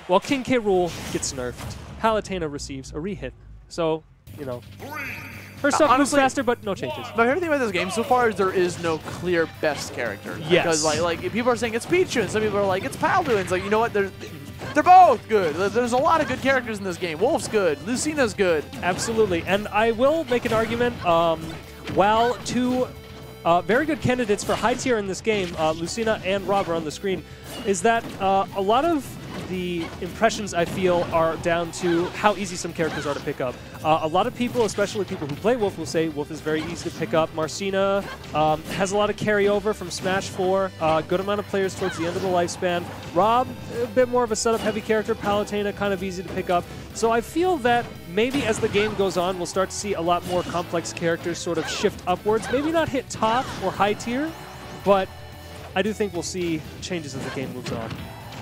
while King K. Rool gets nerfed. Palutena receives a rehit. So, you know, her stuff moves faster, but no changes. My favorite thing about this game so far is there is no clear best character. Yes. Because like people are saying it's Pichu, and some people are like it's Palutena. It's like, you know what? They're both good. There's a lot of good characters in this game. Wolf's good. Lucina's good. Absolutely. And I will make an argument. While two very good candidates for high tier in this game, Lucina and Rob are on the screen, is that a lot of the impressions I feel are down to how easy some characters are to pick up. A lot of people, especially people who play Wolf, will say Wolf is very easy to pick up. Marcina has a lot of carryover from Smash 4, good amount of players towards the end of the lifespan. Rob, a bit more of a setup-heavy character. Palutena, kind of easy to pick up. So I feel that maybe as the game goes on, we'll start to see a lot more complex characters sort of shift upwards. Maybe not hit top or high tier, but I do think we'll see changes as the game moves on.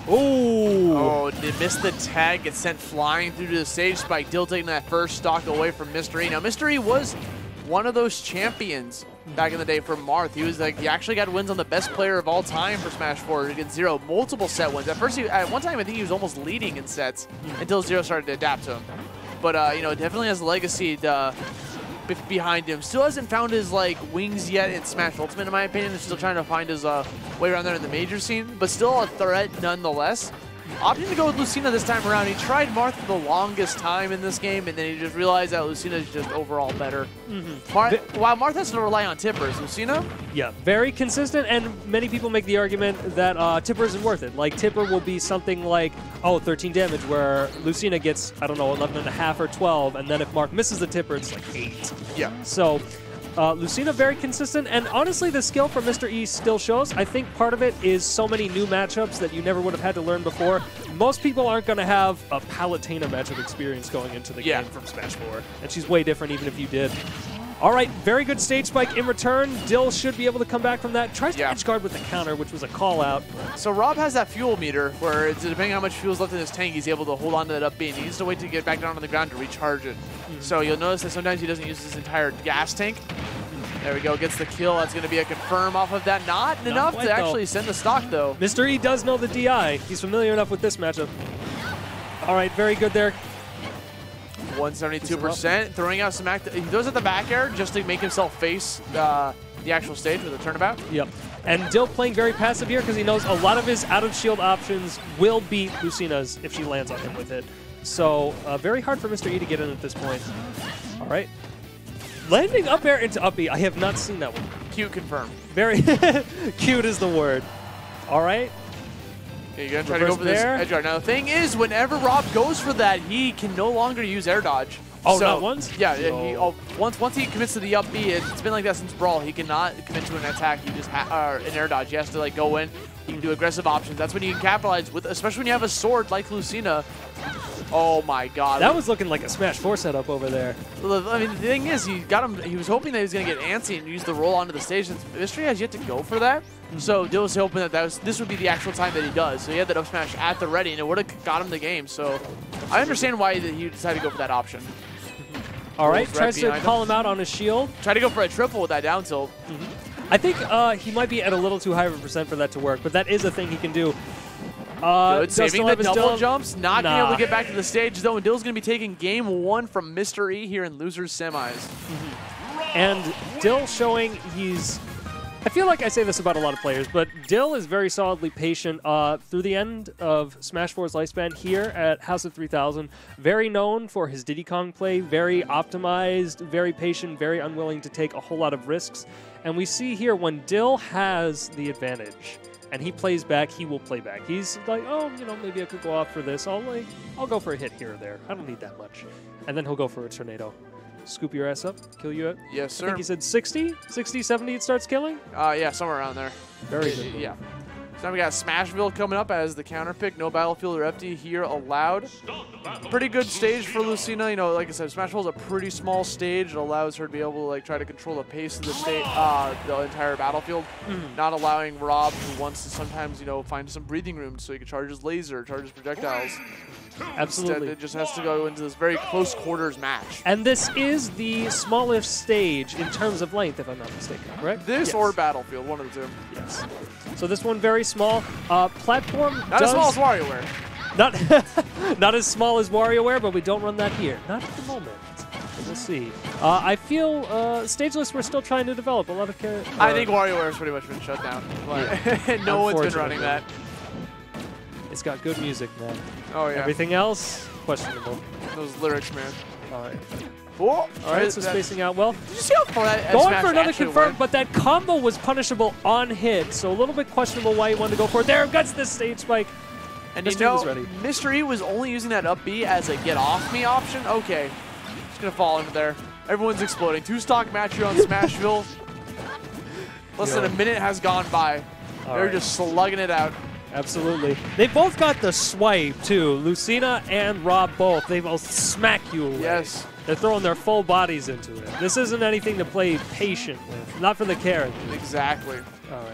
Oh, they missed the tag. Gets sent flying through to the stage. Spike Dill taking that first stock away from Mr. E. Now, Mr. E was one of those champions back in the day for Marth. He actually got wins on the best player of all time for Smash 4 against Zero. Multiple set wins. At first, at one time, I think he was almost leading in sets until Zero started to adapt to him. But, you know, definitely has a legacy behind him. Still hasn't found his wings yet in Smash Ultimate, in my opinion. He's still trying to find his way around there in the major scene, but still a threat nonetheless. Opting to go with Lucina this time around. He tried Marth for the longest time in this game, and then he just realized that Lucina is just overall better. While Marth has to rely on tippers, Lucina? Yeah, very consistent, and many people make the argument that Tipper isn't worth it. Like, Tipper will be something like, 13 damage, where Lucina gets, I don't know, 11.5 or 12, and then if Marth misses the Tipper, it's like 8. Yeah. So, Lucina very consistent, and honestly, the skill from Mr. E still shows. I think part of it is so many new matchups that you never would have had to learn before. Most people aren't going to have a Palutena matchup experience going into the game from Smash 4, and she's way different even if you did. All right, very good stage spike in return. Dill should be able to come back from that. Tries to edge guard with the counter, which was a call out. So Rob has that fuel meter where it's, depending on how much fuel is left in his tank, he's able to hold on to that up B, and he needs to wait to get back down on the ground to recharge it. So you'll notice that sometimes he doesn't use his entire gas tank. There we go, gets the kill. That's going to be a confirm off of that. Not enough to actually send the stock, though. Mr. E does know the DI. He's familiar enough with this matchup. All right, very good there. 172%. Throwing out some he goes at the back air just to make himself face the actual stage with a turnabout. Yep. And Dill playing very passive here because he knows a lot of his out-of-shield options will beat Lucina's if she lands on him with it. So very hard for Mr. E to get in at this point. All right. Landing up air into up B. I have not seen that one. Cute confirm. Very cute is the word. All right. Yeah, you're going to try to go for this edge guard. Now, the thing is, whenever Rob goes for that, he can no longer use air dodge. Oh, so, not once? Yeah. Once he commits to the up B, it's been like that since Brawl. He cannot commit to an attack. He just an air dodge. He has to go in. He can do aggressive options. That's when you can capitalize with, especially when you have a sword like Lucina. Oh my God! That was looking like a Smash 4 setup over there. I mean, the thing is, he got him. He was hoping that he was going to get antsy and use the roll onto the stage. Mystery has yet to go for that. So Dill was hoping that this would be the actual time that he does. So he had that up smash at the ready, and it would have got him the game. So I understand why he decided to go for that option. All right, tries to call him out on his shield. Try to go for a triple with that down tilt. I think he might be at a little too high of a percent for that to work, but that is a thing he can do. Good, saving the double jumps. Not being able to get back to the stage, though, and Dill's going to be taking game 1 from Mr. E here in losers semis. And Dill showing he's... I feel like I say this about a lot of players, but Dill is very solidly patient through the end of Smash 4's lifespan here at House of 3000. Very known for his Diddy Kong play, very optimized, very patient, very unwilling to take a whole lot of risks. And we see here when Dill has the advantage and he plays back, he will play back. He's like, oh, you know, maybe I could go off for this. I'll go for a hit here or there. I don't need that much. And then he'll go for a tornado. Scoop your ass up, kill you up. Yes, sir. I think he said 60, 70 it starts killing? Yeah, somewhere around there. Very good. Yeah. So now we got Smashville coming up as the counter pick. No Battlefield or FD here allowed. Pretty good stage for Lucina. You know, like I said, Smashville is a pretty small stage. It allows her to be able to try to control the pace of the the entire battlefield. Not allowing Rob, who wants to sometimes, find some breathing room so he can charge his laser, charge his projectiles. Absolutely. Instead, it just has to go into this very close quarters match. And this is the smallest stage in terms of length, if I'm not mistaken, correct? This or Battlefield, one of the two. Yes. So this one very small. Platform not as small as WarioWare. Not, not as small as WarioWare, but we don't run that here. Not at the moment. We'll see. I feel Stageless we're still trying to develop. A lot of I think WarioWare has pretty much been shut down. Yeah. No one's been running that. It's got good music, man. Oh, yeah. Everything else, questionable. Those lyrics, man. All right. Cool. All right, so spacing out well. Did you see how far that going for another confirm, went? but that combo was punishable on hit, so a little bit questionable why he wanted to go for it. There, gets this stage spike. And you know, Mr. E was only using that up B as a get off me option. Okay, just gonna fall into there. Everyone's exploding. 2-stock match here on Smashville. Less than a minute has gone by. They're just slugging it out. Absolutely. They both got the swipe, too. Lucina and Rob both. They both smack you away. Yes. They're throwing their full bodies into it. This isn't anything to play patient with. Not for the character. Exactly. All right.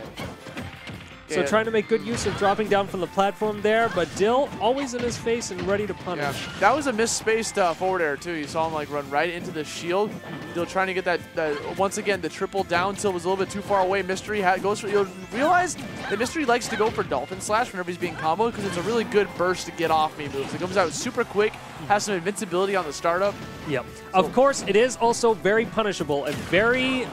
So trying to make good use of dropping down from the platform there, but Dill always in his face and ready to punish. Yeah. That was a misspaced forward air, too. You saw him like run right into the shield. Dill trying to get that once again, the triple down tilt was a little bit too far away. Mystery goes for, you'll realize that Mystery likes to go for Dolphin Slash whenever he's being comboed because it's a really good burst to get off me moves. It comes out super quick, has some invincibility on the startup. Yep. So, of course, it is also very punishable and very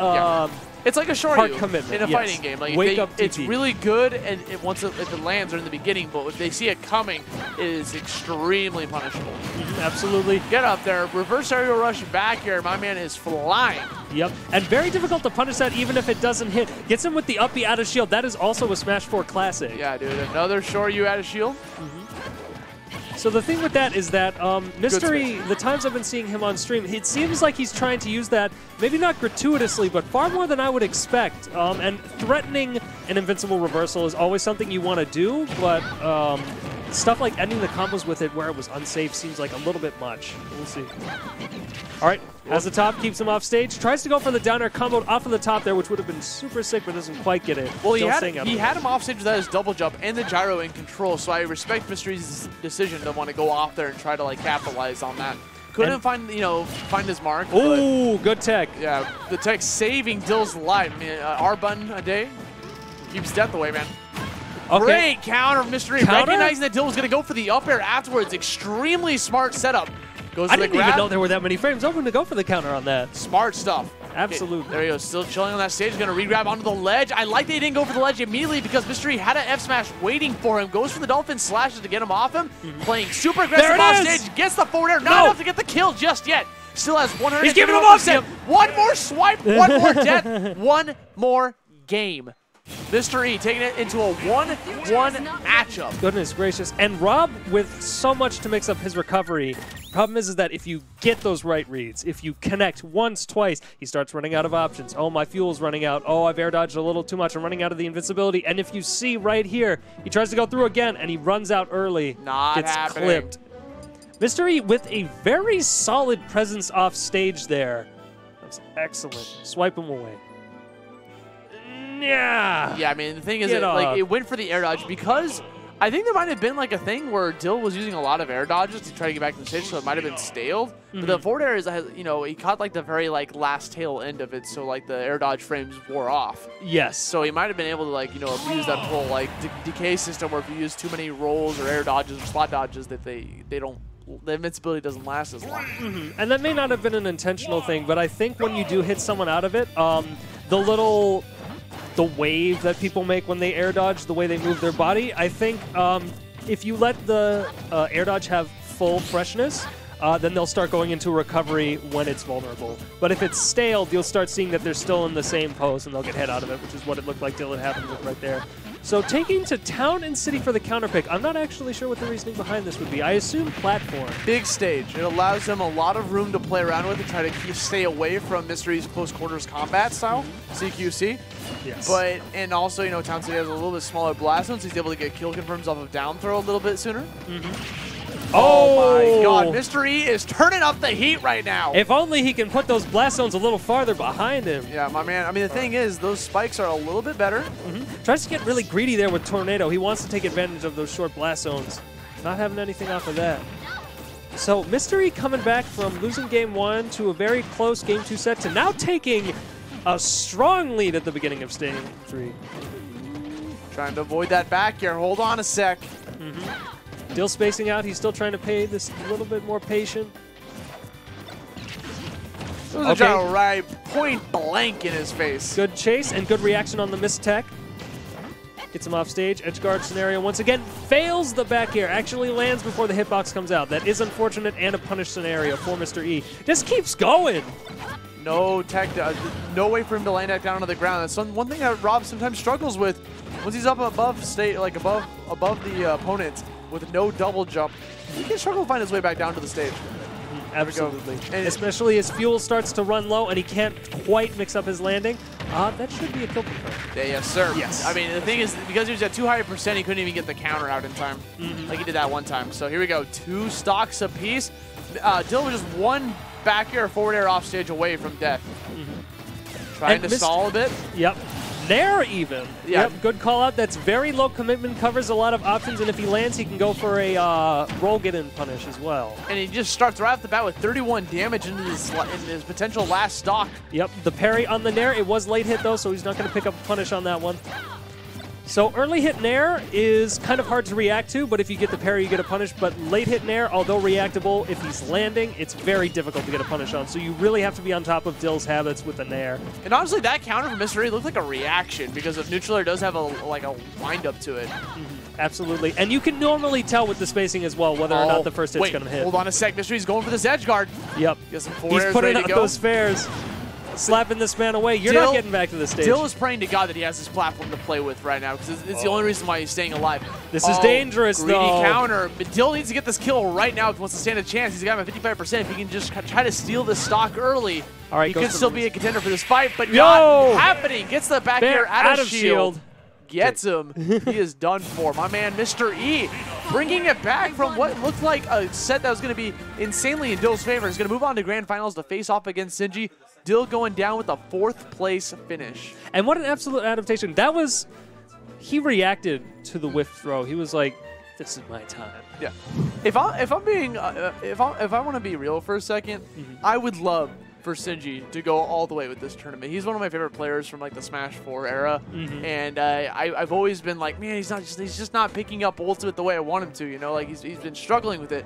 it's like a hard commitment in a fighting game. Like it's really good, and if it lands or in the beginning, but if they see it coming, it is extremely punishable. Absolutely. Get up there, reverse aerial rush back here. My man is flying. Yep, and very difficult to punish that even if it doesn't hit. Gets him with the up B out of shield. That is also a Smash 4 classic. Yeah, dude, another Shoryu out of shield. So the thing with that is that Mystery, the times I've been seeing him on stream, it seems like he's trying to use that, maybe not gratuitously, but far more than I would expect. And threatening an invincible reversal is always something you want to do, but stuff like ending the combos with it where it was unsafe seems like a little bit much. We'll see. All right, has the top, keeps him off stage, tries to go for the down air combo off of the top there, which would have been super sick, but doesn't quite get it. Well, he had him off stage with his double jump and the gyro in control, so I respect Mystery's decision to want to go off there and try to like capitalize on that. Couldn't find his mark. Oh, good tech. Yeah, the tech saving Dill's life. I mean, R button a day keeps death away, man. Okay. Great counter, Mystery. Recognizing that Dill was going to go for the up air afterwards. Extremely smart setup. I didn't even know there were that many frames. I'm going to go for the counter on that. Smart stuff. Absolutely. Okay, there he goes. Still chilling on that stage. Going to re-grab onto the ledge. I like that he didn't go for the ledge immediately because Mystery had an F-smash waiting for him. Goes for the Dolphin Slashes to get him off him. Playing super aggressive off stage. Gets the forward air. Not enough to get the kill just yet. Still has 100. He's giving him offset. One more swipe. One more death. One more game. Mr. E taking it into a 1-1 matchup. Goodness gracious. And Rob with so much to mix up his recovery. Problem is that if you get those right reads, if you connect once, twice, he starts running out of options. Oh, my fuel's running out. Oh, I've air dodged a little too much. I'm running out of the invincibility. And if you see right here, he tries to go through again, and he runs out early. Gets clipped. Mr. E with a very solid presence off stage there. That's excellent. Swipe him away. Yeah. Yeah, I mean, the thing is, it went for the air dodge because I think there might have been like a thing where Dill was using a lot of air dodges to try to get back to the stage, so it might have been staled. But the forward air is, he caught like the very last tail end of it, so like the air dodge frames wore off. Yes. So he might have been able to abuse that whole decay system where if you use too many rolls or air dodges or slot dodges that they don't. The invincibility doesn't last as long. And that may not have been an intentional thing, but I think when you do hit someone out of it, the wave that people make when they air dodge, the way they move their body, I think if you let the air dodge have full freshness, then they'll start going into recovery when it's vulnerable. But if it's stale, you'll start seeing that they're still in the same pose and they'll get hit out of it, which is what it looked like Dill had happened with right there. So taking to Town and City for the counter pick, I'm not actually sure what the reasoning behind this would be. I assume platform. Big stage. It allows them a lot of room to play around with and try to stay away from Mystery's close quarters combat style, CQC. Yes. But, and also, Town City has a little bit smaller blast zone, so he's able to get kill confirms off of down throw a little bit sooner. Oh my god, Mystery is turning up the heat right now. If only he can put those blast zones a little farther behind him. Yeah, my man. I mean, the thing is, those spikes are a little bit better. Tries to get really greedy there with Tornado. He wants to take advantage of those short blast zones. Not having anything off of that. So Mystery coming back from losing game 1 to a very close game 2 set to now taking a strong lead at the beginning of game 3. Trying to avoid that back here. Hold on a sec. Dill spacing out. He's still trying to pay this a little bit more patient. Those are right point blank in his face. Good chase and good reaction on the mistech. Gets him off stage. Edge guard scenario once again. Fails the back air. Actually lands before the hitbox comes out. That is unfortunate and a punish scenario for Mr. E. Just keeps going. No tech, no way for him to land that down on the ground. That's one thing that Rob sometimes struggles with. Once he's up above state, like above the opponent with no double jump, he can struggle to find his way back down to the stage. Absolutely. And especially as fuel starts to run low and he can't quite mix up his landing. That should be a kill confirm. Yeah, yes, sir. Yes. I mean, the thing is, because he was at too high a percent, he couldn't even get the counter out in time. Like he did that one time. So here we go. 2 stocks apiece. Dill was just one back air, forward air off stage away from death. Trying to stall a bit. Yep. Nair even. Yeah. Yep, good call out. That's very low commitment, covers a lot of options, and if he lands, he can go for a roll get-in punish as well. And he just starts right off the bat with 31 damage into his potential last stock. Yep, the parry on the Nair. It was late hit, though, so he's not going to pick up a punish on that one. So early hit Nair is kind of hard to react to, but if you get the parry, you get a punish. But late hit Nair, although reactable, if he's landing, it's very difficult to get a punish on. So you really have to be on top of Dill's habits with the Nair. And honestly, that counter from Mr. E looked like a reaction because if neutral air does have a wind-up to it. Absolutely. And you can normally tell with the spacing as well whether or not the first hit's going to hit. Hold on a sec. Mr. E's going for this edge guard. Yep. Get some forward He's putting up those fares. Slapping this man away. You're not getting back to the stage. Dill is praying to God that he has this platform to play with right now because it's the only reason why he's staying alive. This is dangerous, greedy though. Counter. But Dill needs to get this kill right now if he wants to stand a chance. He's got him at 55%. If he can just try to steal this stock early, all right, he could still be a contender for this fight, but not happening. Gets the back air out of shield. Gets him. He is done for. My man, Mr. E, bringing it back from what looked like a set that was going to be insanely in Dill's favor. He's going to move on to Grand Finals to face off against Sinji. Dill going down with a 4th place finish. And what an absolute adaptation. That was, he reacted to the whiff throw. He was like, this is my time. Yeah. If I want to be real for a second, I would love for Sinji to go all the way with this tournament. He's one of my favorite players from like the Smash 4 era, and I've always been like, man, he's just not picking up ultimate the way I want him to. You know, like he's been struggling with it.